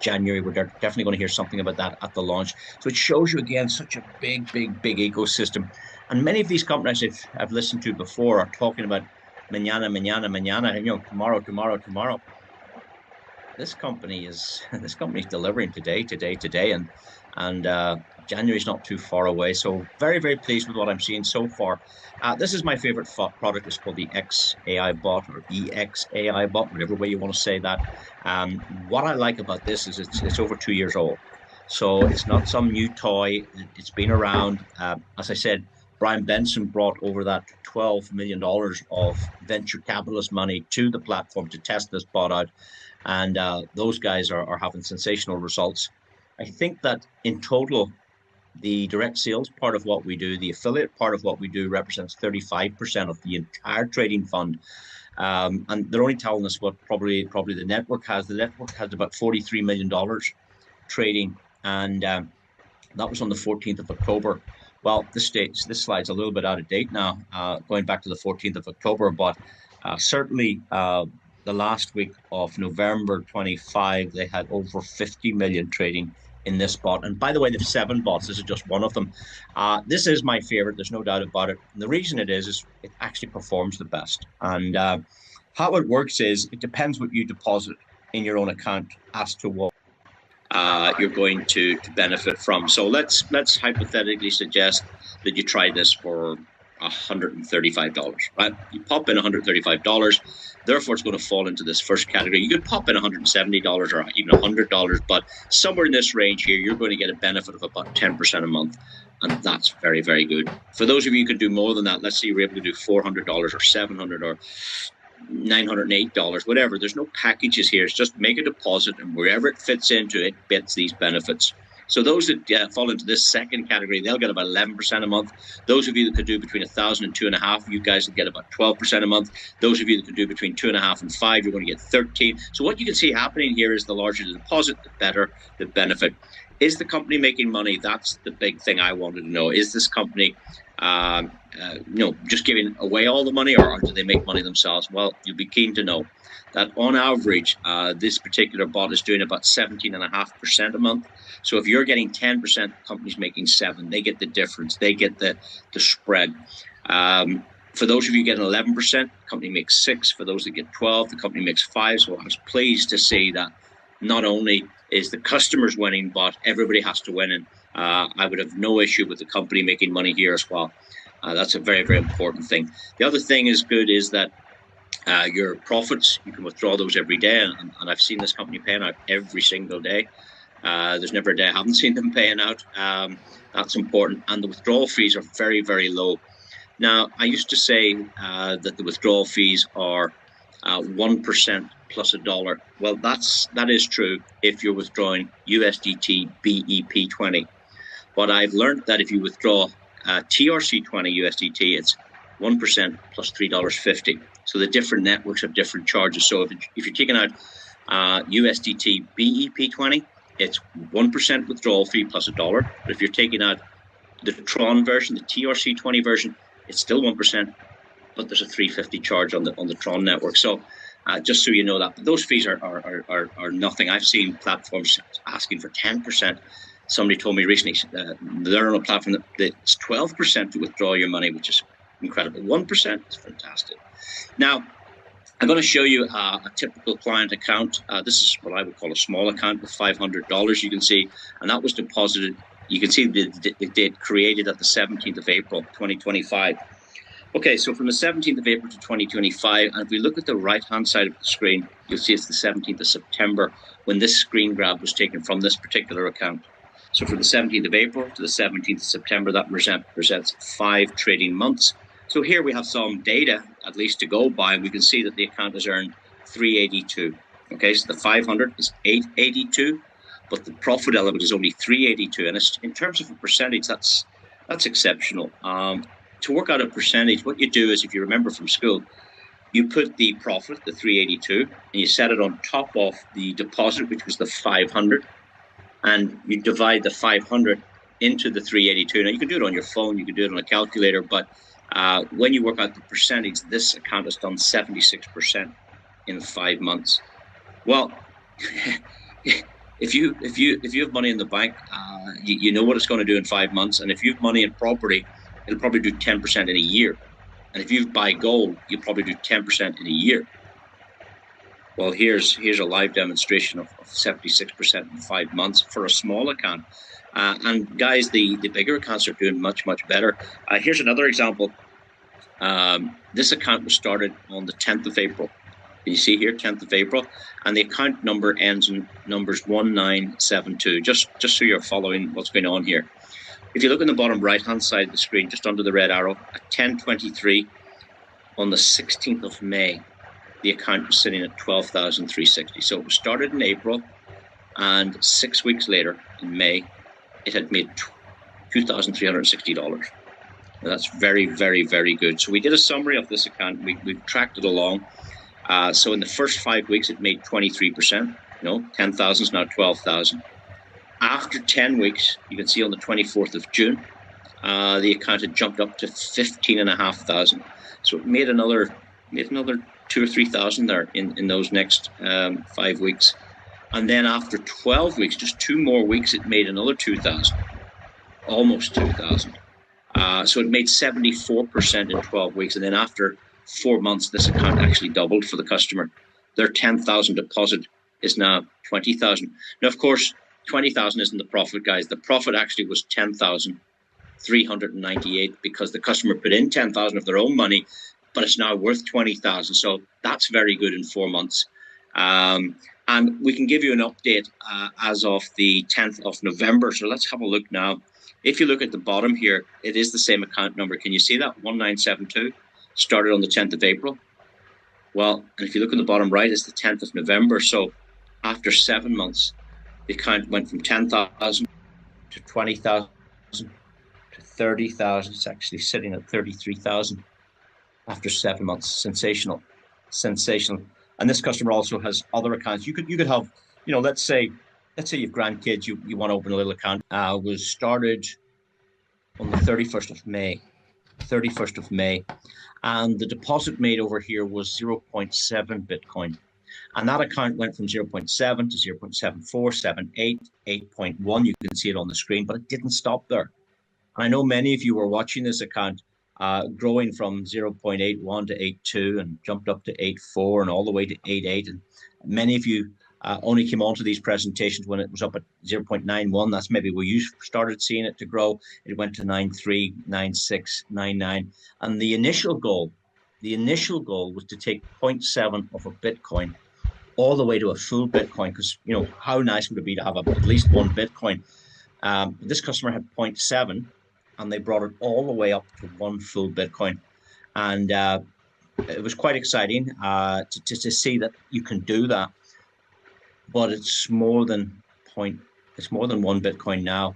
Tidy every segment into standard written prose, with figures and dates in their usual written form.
January. We're definitely going to hear something about that at the launch. So it shows you again such a big ecosystem. And many of these companies I've listened to before are talking about mañana, mañana, mañana, and tomorrow, tomorrow, tomorrow. This company is delivering today, and January's not too far away. So very pleased with what I'm seeing so far. This is my favorite product. It's called the XAI bot, or EXAI bot, whatever way you want to say that. What I like about this is it's over 2 years old, so it's not some new toy. It's been around. As I said, Brian Benson brought over that $12 million of venture capitalist money to the platform to test this bot out. And those guys are having sensational results. I think that in total, the direct sales part of what we do, the affiliate part of what we do, represents 35% of the entire trading fund. And they're only telling us what probably the network has. The network has about $43 million trading, and that was on the 14th of October. Well, this slide's a little bit out of date now, going back to the 14th of October, but certainly the last week of November 25, they had over 50 million trading in this bot. And by the way, they have 7 bots. This is just one of them. This is my favorite. There's no doubt about it. And the reason it is it actually performs the best. And how it works is it depends what you deposit in your own account as to what you're going to benefit from. So let's hypothetically suggest that you try this for $135, right? You pop in $135, therefore it's going to fall into this first category. You could pop in $170 or even $100, but somewhere in this range here, you're going to get a benefit of about 10% a month. And that's very good. For those of you who can do more than that, let's say you're able to do $400 or $700 or $908, whatever. There's no packages here. It's just make a deposit, and wherever it fits into, it gets these benefits. So those that fall into this second category, they'll get about 11% a month. Those of you that could do between 1,000 and 2.5, you guys will get about 12% a month. Those of you that could do between 2.5 and 5, you're going to get 13. So what you can see happening here is the larger the deposit, the better the benefit. Is the company making money? That's the big thing I wanted to know. Is this company just giving away all the money, or do they make money themselves? Well, you'll be keen to know that on average, this particular bot is doing about 17.5% a month. So if you're getting 10%, the company's making 7%. They get the difference. They get the spread. For those of you getting 11%, the company makes 6%. For those that get 12%, the company makes 5%. So I was pleased to see that not only is the customers winning, but everybody has to win. And I would have no issue with the company making money here as well. That's a very important thing. The other thing is good is that your profits, you can withdraw those every day. And I've seen this company paying out every single day. There's never a day I haven't seen them paying out. That's important. And the withdrawal fees are very low. Now, I used to say that the withdrawal fees are 1% plus $1. Well, that is true if you're withdrawing USDT BEP20. But I've learned that if you withdraw TRC20 USDT, it's 1% plus $3.50. So the different networks have different charges. So if you're taking out USDT BEP20, it's 1% withdrawal fee plus $1. But if you're taking out the Tron version, the TRC20 version, it's still 1%, but there's a $3.50 charge on the Tron network. So just so you know that, but those fees are nothing. I've seen platforms asking for 10%. Somebody told me recently they're on a platform that it's 12% to withdraw your money, which is incredible. 1% is fantastic. Now, I'm going to show you a typical client account. This is what I would call a small account with $500, you can see, and that was deposited. You can see the date created at the 17th of April, 2025. Okay, so from the 17th of April to 2025, and if we look at the right-hand side of the screen, you'll see it's the 17th of September when this screen grab was taken from this particular account. So from the 17th of April to the 17th of September, that presents 5 trading months. So here we have some data, at least to go by, and we can see that the account has earned 382. Okay, so the 500 is 882, but the profit element is only 382, and it's, in terms of a percentage, that's exceptional. To work out a percentage, what you do is, if you remember from school, you put the profit, the 382, and you set it on top of the deposit, which was the 500, and you divide the 500 into the 382. Now, you can do it on your phone, you can do it on a calculator, but when you work out the percentage, this account has done 76% in 5 months. Well, If you have money in the bank, you know what it's going to do in 5 months. And if you have money in property, it'll probably do 10% in a year. And if you buy gold, you'll probably do 10% in a year. Well, here's a live demonstration of 76% in 5 months for a small account. And guys, the bigger accounts are doing much better. Here's another example. This account was started on the 10th of April. You see here, 10th of April, and the account number ends in numbers 1972, just so you're following what's going on here. If you look in the bottom right-hand side of the screen, just under the red arrow, at 10:23 on the 16th of May, the account was sitting at $12,360. So it was started in April, and 6 weeks later, in May, it had made $2,360. That's very good. So we did a summary of this account. We've tracked it along. So in the first 5 weeks, it made 23%. 10,000 is now 12,000. After 10 weeks, you can see on the 24th of June, the account had jumped up to 15,500. So it made another 2,000 or 3,000 there in those next 5 weeks. And then after 12 weeks, just 2 more weeks, it made another 2,000, almost 2,000. So it made 74% in 12 weeks. And then after 4 months, this account actually doubled for the customer. Their 10,000 deposit is now 20,000. Now, of course, 20,000 isn't the profit, guys. The profit actually was 10,398 because the customer put in 10,000 of their own money, but it's now worth 20,000. So that's very good in 4 months. And we can give you an update as of the 10th of November. So let's have a look now. If you look at the bottom here, it is the same account number. Can you see that? 1972. Started on the 10th of April. Well, and if you look at the bottom right, it's the 10th of November. So after 7 months, the account went from 10,000 to 20,000 to 30,000. It's actually sitting at 33,000 after 7 months. Sensational. And this customer also has other accounts. You could have, let's say you've grandkids, you want to open a little account. Was started on the 31st of May. And the deposit made over here was 0.7 Bitcoin. And that account went from 0.7 to 0.74, 7.8, 8.1. You can see it on the screen, but it didn't stop there. And I know many of you were watching this account growing from 0.81 to 8.2 and jumped up to 8.4 and all the way to 8.8. And many of you only came onto these presentations when it was up at 0.91. That's maybe where you started seeing it to grow. It went to 9.3, 9.6, 9.9. And the initial goal was to take 0.7 of a Bitcoin all the way to a full Bitcoin, because, how nice would it be to have at least one Bitcoin? This customer had 0.7, and they brought it all the way up to one full Bitcoin. And it was quite exciting to see that you can do that. But it's more than one Bitcoin now.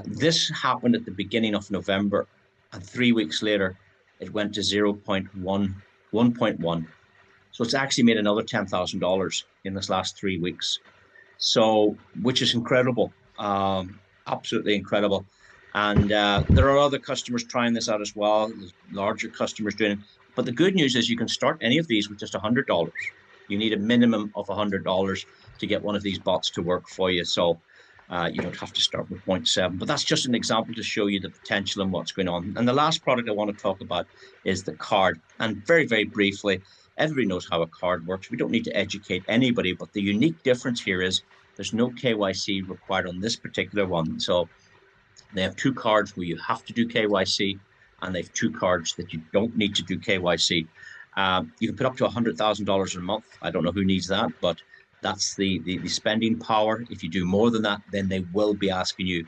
This happened at the beginning of November, and 3 weeks later, it went to 1.1. So it's actually made another $10,000 in this last 3 weeks. So, which is incredible, absolutely incredible. And there are other customers trying this out as well. There's larger customers doing it. But the good news is you can start any of these with just $100. You need a minimum of $100 to get one of these bots to work for you. So you don't have to start with 0.7. But that's just an example to show you the potential and what's going on. And the last product I want to talk about is the card. And very briefly, everybody knows how a card works. We don't need to educate anybody. But the unique difference here is there's no KYC required on this particular one. So they have 2 cards where you have to do KYC, and they have 2 cards that you don't need to do KYC. You can put up to $100,000 a month. I don't know who needs that, but that's the spending power. If you do more than that, then they will be asking you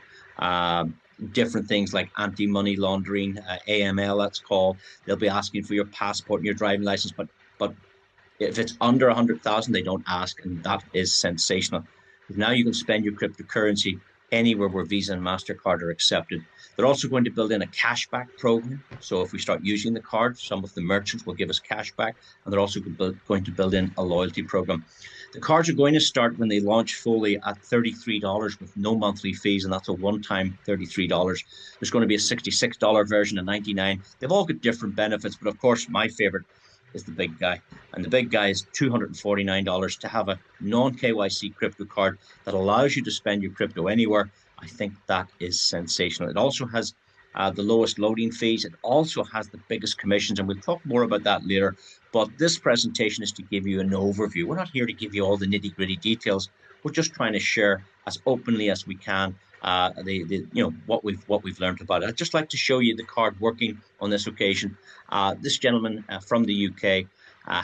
different things like anti-money laundering, AML, that's called. They'll be asking for your passport and your driving license, but if it's under 100,000, they don't ask, and that is sensational. Now you can spend your cryptocurrency anywhere where Visa and MasterCard are accepted. They're also going to build in a cashback program. So if we start using the card, some of the merchants will give us cashback, and they're also going to build in a loyalty program. The cards are going to start when they launch fully at $33 with no monthly fees, and that's a one-time $33. There's going to be a $66 version of $99. They've all got different benefits, but of course, my favorite is the big guy. And the big guy is $249 to have a non-KYC crypto card that allows you to spend your crypto anywhere. I think that is sensational. It also has the lowest loading fees. It also has the biggest commissions, and we'll talk more about that later. But this presentation is to give you an overview. We're not here to give you all the nitty-gritty details. We're just trying to share as openly as we can what we've learned about it. I'd just like to show you the card working on this occasion. This gentleman from the UK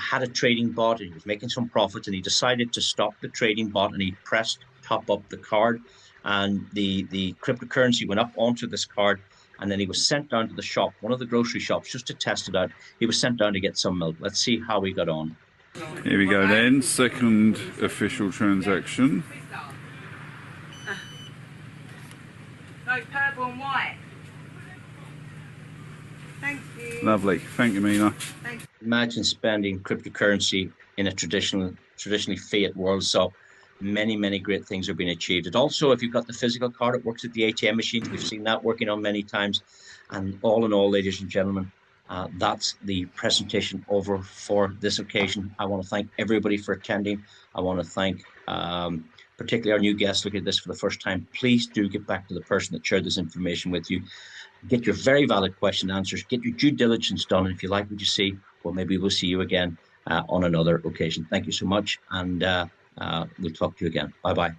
had a trading bot, and he was making some profits, and he decided to stop the trading bot, and he pressed top up the card, and the cryptocurrency went up onto this card, and then he was sent down to the shop, one of the grocery shops, just to test it out. He was sent down to get some milk. Let's see how he got on. Here we go then, second official transaction. No, purple and white. Thank you. Lovely, thank you, Mina. Thank Imagine spending cryptocurrency in a traditionally fiat world. So many great things are being achieved. It also, if you've got the physical card, it works at the ATM machines. We've seen that working on many times. And all in all, ladies and gentlemen, that's the presentation over for this occasion. I want to thank everybody for attending. I want to thank particularly our new guests looking at this for the first time. Please do get back to the person that shared this information with you. Get your very valid question answers. Get your due diligence done. And if you like what you see, well, maybe we'll see you again on another occasion. Thank you so much. And we'll talk to you again. Bye-bye.